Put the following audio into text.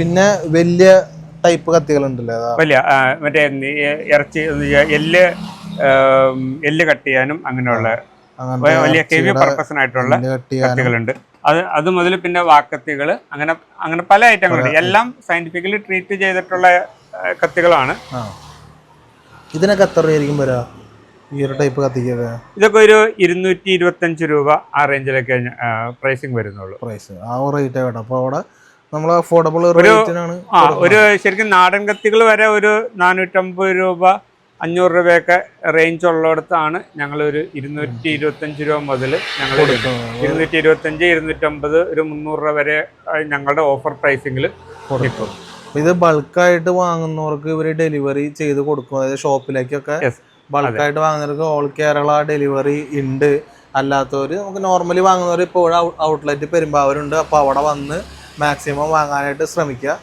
പിന്നെ വലിയ ടൈപ്പ് കത്തികളുണ്ടല്ലേ? വലിയ മറ്റേ ഇറച്ചി എല്ല് കട്ട് ചെയ്യാനും അങ്ങനെയുള്ള വലിയ ഹെവി പർപ്പസിനായിട്ടുള്ള കത്തികളുണ്ട്. അത് മുതൽ പിന്നെ വാക്കത്തികൾ, അങ്ങനെ പല ഐറ്റങ്ങളുണ്ട്. എല്ലാം സയന്റിഫിക്കലി ട്രീറ്റ് ചെയ്തിട്ടുള്ള കത്തികളാണ്. ഇതിനൊക്കെ എത്ര രൂപയായിരിക്കും വരാ ഈ ഒരു ടൈപ്പ് കത്തിക്കൊക്കെ? ഇതൊക്കെ ഒരു 225 രൂപ ആ റേഞ്ചിലൊക്കെ പ്രൈസിങ് വരുന്നുള്ളൂ. പ്രൈസ് ആ റേറ്റ് ആവട്ടെ. അപ്പോൾ അവിടെ നമ്മൾ അഫോർഡബിൾ റേറ്റിനാണ്. ഒരു ശരിക്കും നാടൻ കത്തികൾ വരെ ഒരു 450 രൂപ 500 രൂപയൊക്കെ റേഞ്ച് ഉള്ളിടത്താണ് ഞങ്ങൾ ഒരു 225 രൂപ മുതൽ ഞങ്ങൾ 225, 250, ഒരു 300 രൂപ വരെ ഞങ്ങളുടെ ഓഫർ പ്രൈസിങ്ങിൽ കൊടുക്കും. ഇത് ബൾക്കായിട്ട് വാങ്ങുന്നവർക്ക് ഇവർ ഡെലിവറി ചെയ്ത് കൊടുക്കും. അതായത് ഷോപ്പിലേക്കൊക്കെ ബൾക്കായിട്ട് വാങ്ങുന്നവർക്ക് ഓൾ കേരള ഡെലിവറി ഉണ്ട്. അല്ലാത്തവർ നമുക്ക് നോർമലി വാങ്ങുന്നവർ ഇപ്പോൾ ഔട്ട്ലെറ്റ് പെരുമ്പാവൂരുണ്ട്. അപ്പോൾ അവിടെ വന്ന് മാക്സിമം വാങ്ങാനായിട്ട് ശ്രമിക്കുക.